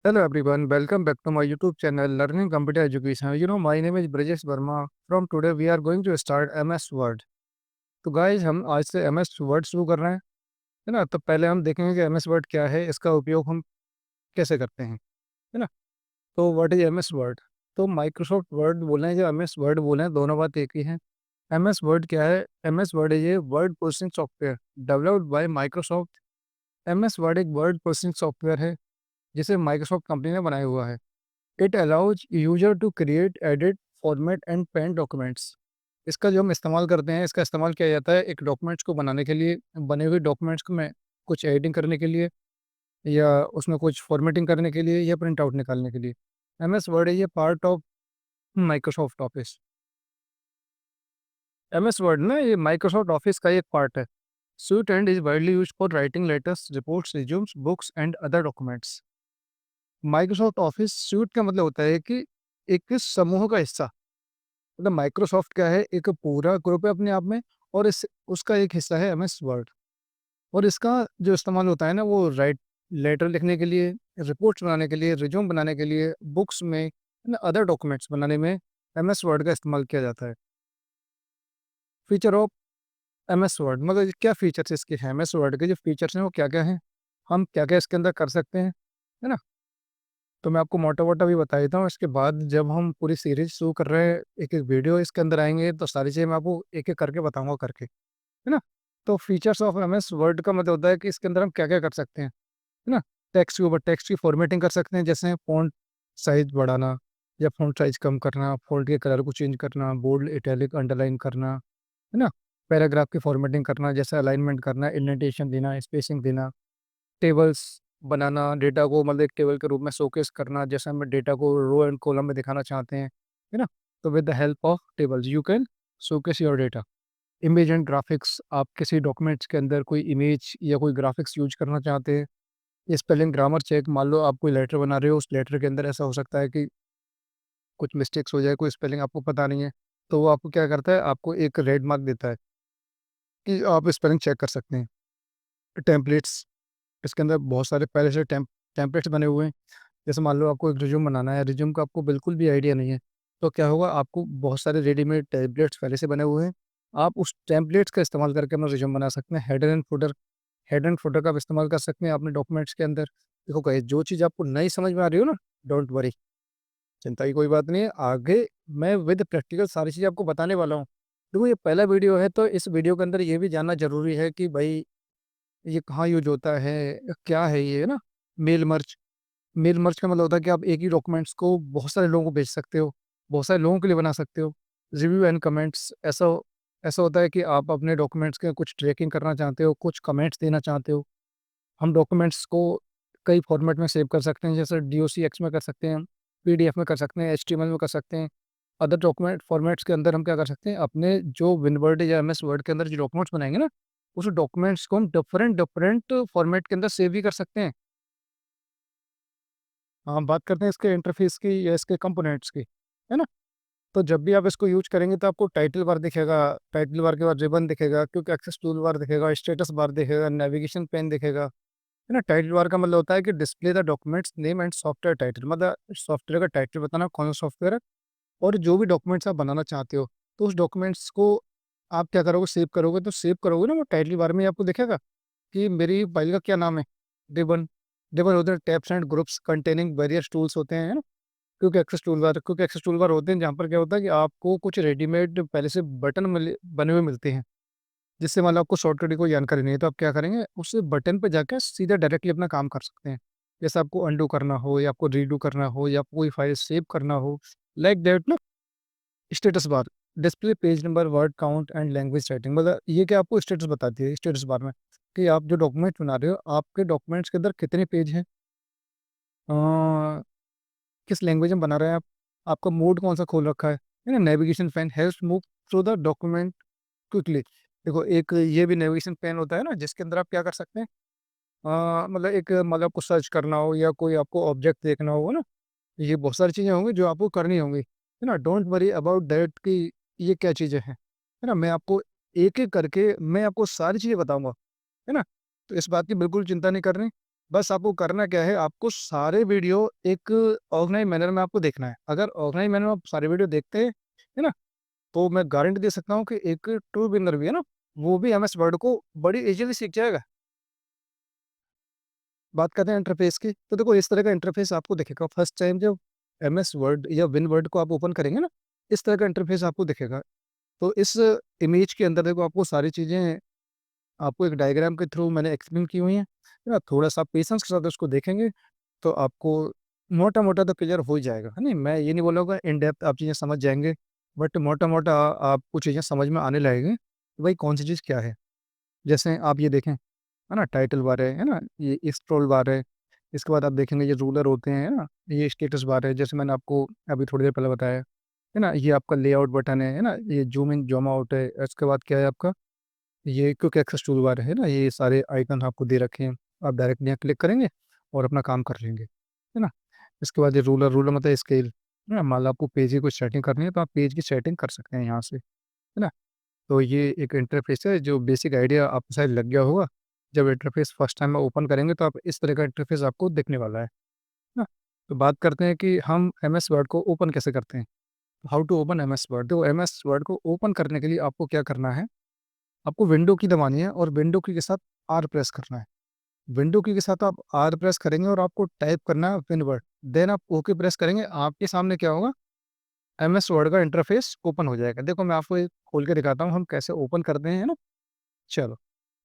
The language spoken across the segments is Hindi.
Hello everyone, welcome back to my YouTube channel Learning Computer Education. My name is Brajesh Verma. From today we are going to start MS Word. तो गाइज हम आज से MS Word शुरू कर रहे हैं, है ना। तो पहले हम देखेंगे कि MS Word क्या है, इसका उपयोग हम कैसे करते हैं, है ना। तो व्हाट इज MS Word? तो माइक्रोसॉफ्ट वर्ड बोलें या MS Word बोलें, दोनों बात एक ही है। MS Word क्या है? MS Word is a word processing software developed by Microsoft. MS Word एक वर्ड प्रोसेसिंग सॉफ्टवेयर है जिसे माइक्रोसॉफ्ट कंपनी ने बनाया हुआ है। It allows user to create, edit, format and pen documents. इसका जो हम इस्तेमाल करते हैं, इसका इस्तेमाल किया जाता है एक डॉक्यूमेंट्स को बनाने के लिए, बने हुए डॉक्यूमेंट्स को में कुछ एडिटिंग करने के लिए, या उसमें कुछ फॉर्मेटिंग करने के लिए, या प्रिंट आउट निकालने के लिए। एम एस वर्ड ये part of Microsoft office. M S Word ना ये माइक्रोसॉफ्ट ऑफिस का एक पार्ट है। Suite and is widely use for writing letters, reports, resumes, books and other documents. Microsoft office suite का मतलब होता है कि एक समूह का हिस्सा। मतलब माइक्रोसॉफ्ट क्या है, एक पूरा ग्रुप है अपने आप में, और इस उसका एक हिस्सा है एमएस वर्ड। और इसका जो इस्तेमाल होता है ना, वो राइट लेटर लिखने के लिए, रिपोर्ट्स बनाने के लिए, रिज्यूम बनाने के लिए, बुक्स में, ना अदर डॉक्यूमेंट्स बनाने में एमएस वर्ड का इस्तेमाल किया जाता है। फीचर ऑफ एमएस वर्ड मतलब क्या फीचर्स इसके हैं, एमएस वर्ड के जो फीचर्स हैं वो क्या क्या हैं, हम क्या क्या इसके अंदर कर सकते हैं, है ना। तो मैं आपको मोटा-मोटा भी बता देता हूँ, इसके बाद जब हम पूरी सीरीज़ शुरू कर रहे हैं, एक-एक वीडियो इसके अंदर आएँगे, तो सारी चीज़ें मैं आपको एक-एक करके बताऊँगा करके, है ना? तो फीचर्स ऑफ एमएस वर्ड का मतलब होता है कि इसके अंदर हम क्या-क्या कर सकते हैं, है ना? टेक्स्ट के ऊपर टेक्स्ट की फॉर्मेटिंग कर सकते हैं, जैसे फ़ॉन्ट साइज़ बढ़ाना या फ़ॉन्ट साइज़ कम करना, फ़ॉन्ट के कलर को चेंज करना, बोल्ड, इटैलिक, अंडरलाइन करना, है ना? पैराग्राफ की फॉर्मेटिंग करना, जैसे अलाइनमेंट करना, इंडेंटेशन देना, स्पेसिंग देना। टेबल्स बनाना, डेटा को मतलब एक टेबल के रूप में शोकेस करना, जैसे हम डेटा को रो एंड कॉलम में दिखाना चाहते हैं, है ना? तो with the help of tables you can showcase your data. Image and graphics, आप किसी डॉक्यूमेंट्स के अंदर कोई इमेज या कोई ग्राफिक्स यूज़ करना चाहते हैं। स्पेलिंग, ग्रामर चेक, मान लो आप कोई लेटर बना रहे हो, उस लेटर के अंदर ऐसा हो सकता है कि कुछ मिस्टेक्स हो जाए, कोई स्पेलिंग आपको पता नहीं है, तो वो आपको क्या करता है, आपको एक रेड मार्क देता है कि आप स्पेलिंग चेक कर सकते हैं। टेम्पलेट्स, इसके अंदर बहुत सारे पहले से टेम्पलेट्स बने हुए हैं। जैसे मान लो आपको एक रिज्यूम बनाना है, रिज्यूम का आपको बिल्कुल भी आइडिया नहीं है, तो क्या होगा, आपको बहुत सारे रेडीमेड टेम्पलेट्स पहले से बने हुए हैं। आप उस टेम्पलेट्स का इस्तेमाल करके अपना रिज्यूम बना सकते हैं। हेडर एंड फुटर का आप इस्तेमाल कर सकते हैं अपने डॉक्यूमेंट्स के अंदर। देखो कहीं जो चीज़ आपको नहीं समझ में आ रही हो ना, डोंट वरी, चिंता की कोई बात नहीं है। आगे मैं विद प्रैक्टिकल सारी चीज़ें आपको बताने वाला हूँ। देखो ये पहला वीडियो है, तो इस वीडियो के अंदर ये भी जानना ज़रूरी है कि भाई ये कहाँ यूज़ होता है, क्या है ये, है ना? Mail merge. मेल मर्ज का मतलब होता है कि आप एक ही डॉक्यूमेंट्स को बहुत सारे लोगों को भेज सकते हो, बहुत सारे लोगों के लिए बना सकते हो। रिव्यू एंड कमेंट्स, ऐसा होता है कि आप अपने डॉक्यूमेंट्स के कुछ ट्रैकिंग करना चाहते हो, कुछ कमेंट्स देना चाहते हो। हम डॉक्यूमेंट्स को कई फॉर्मेट में सेव कर सकते हैं, जैसे डॉक्स में कर सकते हैं, पीडीएफ में कर सकते हैं, एचटीएमएल में कर सकते हैं। अदर डॉक्यूमेंट फॉर्मेट्स के अंदर हम क्या कर सकते हैं, अपने जो विनवर्ड या एमएस वर्ड के अंदर जो डॉक्यूमेंट्स बनाएँगे ना, उस डॉक्यूमेंट्स को हम डिफरेंट डिफरेंट फॉर्मेट के अंदर सेव भी कर सकते हैं। हम बात करते हैं इसके इंटरफ़ेस की या इसके कंपोनेंट्स की, है ना? तो जब भी आप इसको यूज़ करेंगे तो आपको टाइटल बार दिखेगा, टाइटल बार के बाद रिबन दिखेगा, क्विक एक्सेस टूल बार दिखेगा, स्टेटस बार दिखेगा, नेविगेशन पेन दिखेगा, है ना? टाइटल बार का मतलब होता है कि display the documents name and software title, मतलब सॉफ्टवेयर का टाइटल बताना कौन सा सॉफ्टवेयर है, और जो भी डॉक्यूमेंट्स आप बनाना चाहते हो, तो उस डॉक्यूमेंट्स को आप क्या करोगे, सेव करोगे। तो सेव करोगे ना, वो टाइटल बार में आपको दिखेगा कि मेरी फाइल का क्या नाम है, रिबन। रिबन होते हैं tabs and groups containing various tools होते हैं, है ना? क्विक एक्सेस टूल बार होते हैं, जहाँ पर क्या होता है कि आपको कुछ रेडीमेड पहले से बटन बने हुए मिलते हैं, जिससे मान लो आपको शॉर्टकट की कोई जानकारी नहीं है, तो आप क्या करेंगे, उस बटन पे जाकर सीधा डायरेक्टली अपना काम कर सकते हैं। जैसे आपको अंडू करना हो, या आपको रीडू करना हो, या कोई फाइल सेव करना हो, लाइक दैट ना। Status bar, display page number, word count and language setting, मतलब ये क्या आपको स्टेटस बताती है स्टेटस बार में, कि आप जो डॉक्यूमेंट बना रहे हो, आपके डॉक्यूमेंट्स के अंदर कितने पेज हैं, अ, किस लैंग्वेज में बना रहे हैं आप, आपका मोड कौन सा खोल रखा है ना? Navigation pane helps move through the document quickly. देखो एक ये भी नेविगेशन पेन होता है ना, जिसके अंदर आप क्या कर सकते हैं, मतलब एक मतलब आपको सर्च करना हो, या कोई आपको ऑब्जेक्ट देखना हो ना, ये बहुत सारी चीज़ें होंगी जो आपको करनी होंगी, है ना? डोंट वरी अबाउट दैट कि ये क्या चीज़ें हैं, है ना? मैं आपको एक-एक करके मैं आपको सारी चीज़ें बताऊँगा, है ना? तो इस बात की बिल्कुल चिंता नहीं करनी। बस आपको करना क्या है, आपको सारे वीडियो एक ऑर्गेनाइज मैनर में आपको देखना है। अगर ऑर्गेनाइज मैनर में आप सारे वीडियो देखते हैं, है ना, तो मैं गारंटी दे सकता हूँ कि एक ट्रू बिगिनर भी है ना, वो भी एमएस वर्ड को बड़ी इजीली सीख जाएगा। बात करते हैं इंटरफेस की, तो देखो इस तरह का इंटरफेस आपको दिखेगा फर्स्ट टाइम जब एमएस वर्ड या विन वर्ड को आप ओपन करेंगे ना, इस तरह का इंटरफेस आपको दिखेगा। तो इस इमेज के अंदर देखो आपको सारी चीज़ें आपको एक डायग्राम के थ्रू मैंने एक्सप्लेन की हुई हैं, है ना? थोड़ा-सा पेशेंस के साथ उसको देखेंगे, तो आपको मोटा-मोटा तो क्लियर हो ही जाएगा, है नहीं? मैं ये नहीं बोलूँगा इन डेप्थ आप चीज़ें समझ जाएँगे, बट मोटा-मोटा आपको चीज़ें समझ में आने लगेंगी, कि भाई कौन-सी चीज़ क्या है। जैसे आप ये देखें, है ना? टाइटल बार है ना? ये स्क्रॉल बार है, इसके बाद आप देखेंगे ये रूलर होते हैं, है ना? ये स्टेटस बार है, जैसे मैंने आपको अभी थोड़ी देर पहले बताया, है ना? ये आपका लेआउट बटन है ना? ये ज़ूम इन, ज़ूम आउट है, इसके बाद क्या है आपका ये क्विक एक्सेस टूल बार है ना, ये सारे आइकन आपको दे रखे हैं। आप डायरेक्ट यहाँ क्लिक करेंगे और अपना काम कर लेंगे, है ना? इसके बाद ये रूलर, रूलर मतलब स्केल, है ना? मान लो आपको पेज की कुछ सेटिंग करनी है, तो आप पेज की सेटिंग कर सकते हैं यहाँ से, है ना? तो ये एक इंटरफेस है, जो बेसिक आइडिया आपको शायद लग गया होगा। जब इंटरफेस फर्स्ट टाइम में ओपन करेंगे, तो आप इस तरह का इंटरफेस आपको दिखने वाला है ना? तो बात करते हैं कि हम एमएस वर्ड को ओपन कैसे करते हैं? How to open MS Word? तो एमएस वर्ड को ओपन करने के लिए आपको क्या करना है? आपको विंडो की दबानी है और विंडो की के साथ आर प्रेस करना है। विंडो की के साथ आप आर प्रेस करेंगे और आपको टाइप करना है विन वर्ड। देन आप ओके प्रेस करेंगे, आपके सामने क्या होगा? एमएस वर्ड का इंटरफेस ओपन हो जाएगा। देखो मैं आपको ये खोल के दिखाता हूँ हम कैसे ओपन करते हैं, है ना? चलो,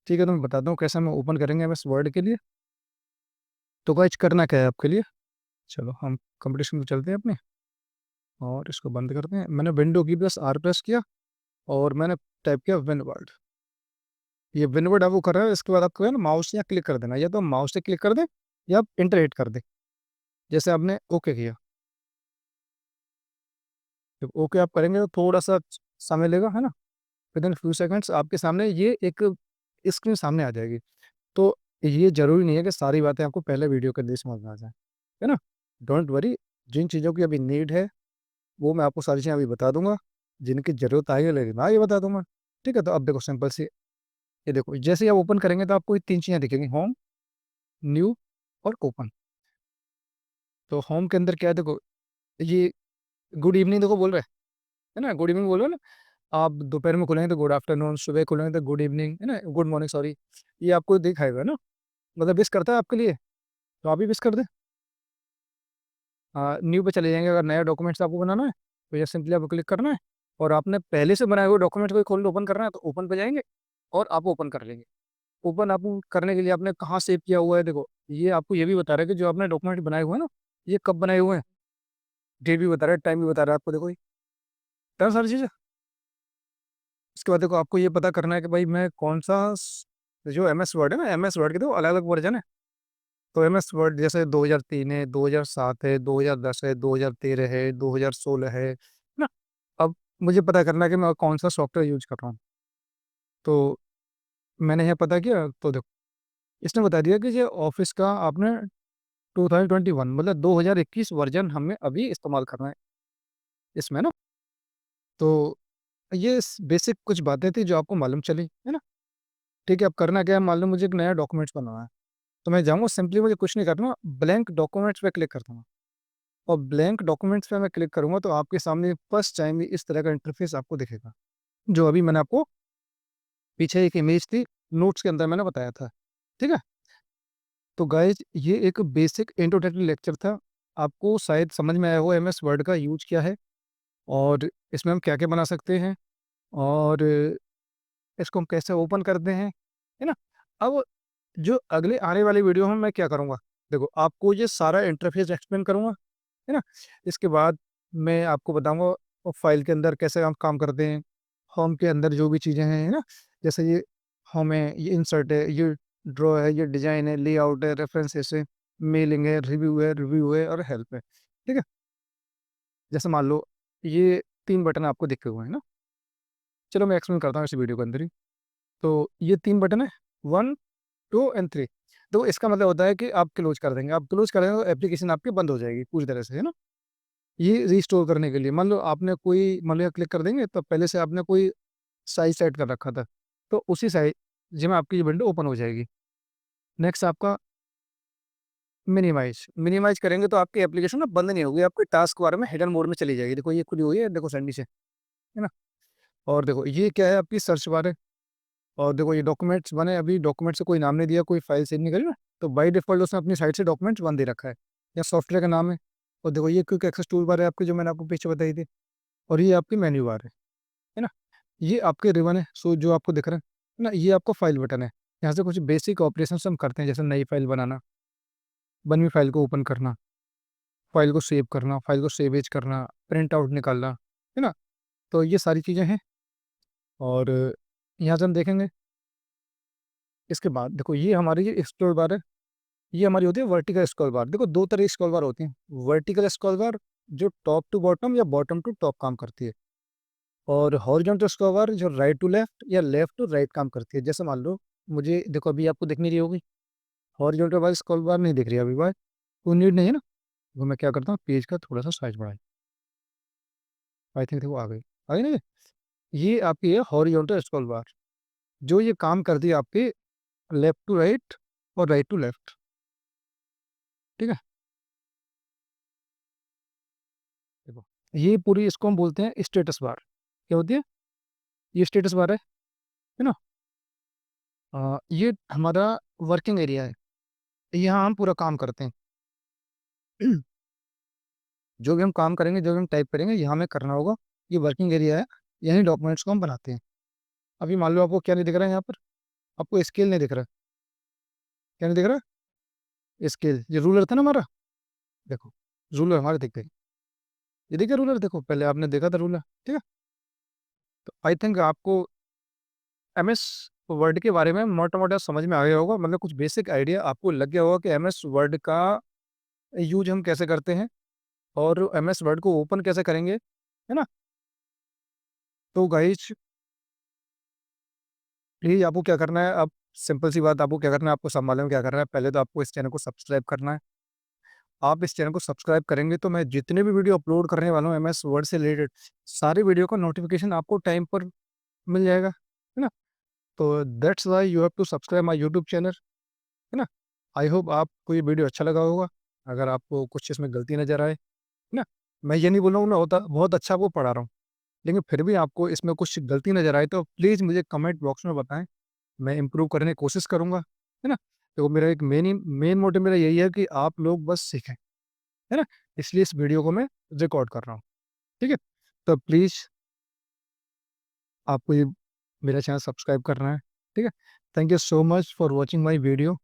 ठीक है, तो मैं बताता हूँ कैसे हम ओपन करेंगे एमएस वर्ड के लिए। तो गाइस करना क्या है आपके लिए? चलो हम कंपटीशन में चलते हैं अपने और इसको बंद करते हैं। मैंने विंडो की बस आर प्रेस किया और मैंने टाइप किया विन वर्ड। ये विनवर्ड आप वो कर रहे हो, इसके बाद आपको है ना माउस से यहाँ क्लिक कर देना, या तो माउस से क्लिक कर दें या आप एंटर हिट कर दें। जैसे आपने ओके किया, जब ओके आप करेंगे तो थोड़ा-सा समय लेगा, है ना? विदिन फ्यू सेकंड्स आपके सामने ये एक स्क्रीन सामने आ जाएगी। तो ये ज़रूरी नहीं है कि सारी बातें आपको पहले वीडियो के लिए समझ में आ जाएँ, है ना? डोंट वरी, जिन चीज़ों की अभी नीड है, वो मैं आपको सारी चीज़ें अभी बता दूँगा, जिनकी ज़रूरत आएगी लेकिन मैं आगे बता दूँगा, ठीक है? तो अब देखो सिंपल सी ये देखो, जैसे ही आप ओपन करेंगे तो आपको ये 3 चीज़ें दिखेंगी, होम, न्यू और ओपन। तो होम के अंदर क्या है देखो, ये गुड इवनिंग देखो बोल रहा है ना? गुड इवनिंग बोल रहा है ना? आप दोपहर में खोलेंगे तो गुड आफ्टरनून, सुबह खोलेंगे तो गुड इवनिंग, है ना? गुड मॉर्निंग सॉरी, ये आपको दिखाएगा ना? मतलब विश करता है आपके लिए, तो आप भी विश कर दें। न्यू पे चले जाएँगे, अगर नया डॉक्यूमेंट्स आपको बनाना है, तो ये सिंपली आपको क्लिक करना है और आपने पहले से बनाए हुए डॉक्यूमेंट को खोल ओपन करना है, तो ओपन पे जाएँगे और आप ओपन कर लेंगे। ओपन आप करने के लिए आपने कहाँ सेव किया हुआ है देखो, ये आपको ये भी बता रहा है कि जो आपने डॉक्यूमेंट बनाए हुए हैं ना, ये कब बनाए हुए हैं, डेट भी बता रहा है, टाइम भी बता रहा है आपको देखो ये, इतना सारी चीज़ें। उसके बाद देखो आपको ये पता करना है कि भाई मैं कौन-सा जो एमएस वर्ड है ना, एमएस वर्ड के तो अलग-अलग वर्ज़न है। तो एमएस वर्ड जैसे 2003 है, 2007 है, 2010 है, 2013 है, 2016 है ना? अब मुझे पता करना है कि मैं कौन-सा सॉफ्टवेयर यूज़ कर रहा हूँ। तो मैंने यहाँ पता किया, तो देखो इसने बता दिया कि ये ऑफ़िस का आपने 2021 मतलब 2021 वर्ज़न हमें अभी इस्तेमाल करना है इसमें ना। तो ये स बेसिक कुछ बातें थी जो आपको मालूम चली, है ना? ठीक है, अब करना क्या है, मान लो मुझे एक नया डॉक्यूमेंट्स बनाना है, तो मैं जाऊँगा सिंपली मुझे कुछ नहीं करना, ब्लैंक डॉक्यूमेंट्स पे क्लिक कर दूँगा और ब्लैंक डॉक्यूमेंट्स पे मैं क्लिक करूँगा तो आपके सामने फर्स्ट टाइम ही इस तरह का इंटरफ़ेस आपको दिखेगा, जो अभी मैंने आपको पीछे एक इमेज थी, नोट्स के अंदर मैंने बताया था, ठीक है? तो गाइज़ ये एक बेसिक इंट्रोडक्टरी लेक्चर था, आपको शायद समझ में आया होगा एमएस वर्ड का यूज़ क्या है और इसमें हम क्या-क्या बना सकते हैं और इसको हम कैसे ओपन करते हैं, है ना? अब जो अगले आने वाली वीडियो में मैं क्या करूँगा, देखो आपको ये सारा इंटरफ़ेस एक्सप्लेन करूँगा, है ना? इसके बाद मैं आपको बताऊँगा फ़ाइल के अंदर कैसे हम काम करते हैं, होम के अंदर जो भी चीज़ें हैं, है ना? जैसे ये होम है, ये इंसर्ट है, ये ड्रॉ है, ये डिज़ाइन है, लेआउट है, रेफ़रेंसेस है, मेलिंग है, रिव्यू है और हेल्प है, ठीक है? जैसे मान लो ये 3 बटन आपको दिखे हुए हैं ना, चलो मैं एक्सप्लेन करता हूँ इस वीडियो के अंदर ही। तो ये 3 बटन है, 1, 2 एंड 3। तो इसका मतलब होता है कि आप क्लोज़ कर देंगे, आप क्लोज़ करेंगे तो एप्लीकेशन आपकी बंद हो जाएगी पूरी तरह से, है ना? ये रिस्टोर करने के लिए मान लो आपने कोई मान लो यहाँ क्लिक कर देंगे तो पहले से आपने कोई साइज़ सेट कर रखा था, तो उसी साइज़ में आपकी ये विंडो ओपन हो जाएगी। नेक्स्ट आपका मिनिमाइज करेंगे तो आपकी एप्लीकेशन ना बंद नहीं होगी, आपके टास्क बार में हिडन मोड में चली जाएगी। देखो ये खुली हुई है, देखो सैंडी से, है ना। और देखो ये क्या है, आपकी सर्च बार है। और देखो ये डॉक्यूमेंट्स बने, अभी डॉक्यूमेंट से कोई नाम नहीं दिया, कोई फाइल सेव नहीं करी ना, तो बाई डिफॉल्ट उसने अपनी साइड से डॉक्यूमेंट्स बंद दे रखा है, या सॉफ्टवेयर का नाम है। और देखो ये क्विक एक्सेस टूल बार है आपकी, जो मैंने आपको पीछे बताई थी। और ये आपकी मेन्यू बार है ना। ये आपके रिबन है, सो जो आपको दिख रहा है ना, ये आपका फाइल बटन है। यहाँ से कुछ बेसिक ऑपरेशन हम करते हैं, जैसे नई फाइल बनाना, बनी फाइल को ओपन करना, फाइल को सेव करना, फाइल को सेवेज करना, प्रिंट आउट निकालना, है ना। तो ये सारी चीज़ें हैं। और यहाँ से हम देखेंगे, इसके बाद देखो ये हमारी ये स्क्रॉल बार है। ये हमारी होती है वर्टिकल स्क्रॉल बार। देखो दो तरह की स्क्रॉल बार होती हैं। वर्टिकल स्क्रॉल बार जो टॉप टू बॉटम या बॉटम टू टॉप काम करती है, और हॉरिजॉन्टल स्क्रॉल बार जो राइट टू लेफ्ट या लेफ्ट टू राइट काम करती है। जैसे मान लो मुझे, देखो अभी आपको दिख नहीं रही होगी हॉरिजॉन्टल वाली स्क्रॉल बार, नहीं दिख रही अभी बार, कोई नीड नहीं है ना। तो मैं क्या करता हूँ, पेज का थोड़ा सा साइज बढ़ाई, आई थिंक देखो आ गई ना। ये आपकी है हॉरिजॉन्टल स्क्रॉल बार, जो ये काम करती है आपके लेफ्ट टू राइट और राइट टू लेफ्ट। ठीक है, देखो ये पूरी इसको हम बोलते हैं स्टेटस बार। क्या होती है, ये स्टेटस बार है ना। ये हमारा वर्किंग एरिया है, यहाँ हम पूरा काम करते हैं। जो भी हम काम करेंगे, जो भी हम टाइप करेंगे, यहाँ हमें करना होगा। ये वर्किंग एरिया है, यही डॉक्यूमेंट्स को हम बनाते हैं। अभी मान लो आपको क्या नहीं दिख रहा है यहाँ पर, आपको स्केल नहीं दिख रहा है। क्या नहीं दिख रहा है, स्केल, ये रूलर था ना हमारा, देखो रूलर हमारे दिख गए। ये देखिए रूलर, देखो पहले आपने देखा था रूलर, ठीक है। तो आई थिंक आपको एम एस वर्ड के बारे में मोटा मोटा समझ में आ गया होगा, मतलब कुछ बेसिक आइडिया आपको लग गया होगा कि एम एस वर्ड का यूज हम कैसे करते हैं, और एम एस वर्ड को ओपन कैसे करेंगे, है ना। तो गाइज प्लीज आपको क्या करना है अब, सिंपल सी बात, आपको क्या करना है, आपको सब मालूम है क्या करना है। पहले तो आपको इस चैनल को सब्सक्राइब करना है। आप इस चैनल को सब्सक्राइब करेंगे तो मैं जितने भी वीडियो अपलोड करने वाला हूँ एम एस वर्ड से रिलेटेड, सारे वीडियो का नोटिफिकेशन आपको टाइम पर मिल जाएगा, है ना। तो that's why you have to subscribe my YouTube channel, है ना। आई होप आपको ये वीडियो अच्छा लगा होगा। अगर आपको कुछ इसमें गलती नजर आए, है ना, मैं ये नहीं बोल रहा हूँ ना होता बहुत अच्छा वो पढ़ा रहा हूँ, लेकिन फिर भी आपको इसमें कुछ गलती नजर आए तो प्लीज़ मुझे कमेंट बॉक्स में बताएं, मैं इम्प्रूव करने की कोशिश करूंगा, है ना। तो मेरा एक मेन मोटिव मेरा यही है कि आप लोग बस सीखें, है ना। इसलिए इस वीडियो को मैं रिकॉर्ड कर रहा हूँ, ठीक है। तो प्लीज़ आपको ये मेरा चैनल सब्सक्राइब करना है, ठीक है। Thank you so much for watching my video.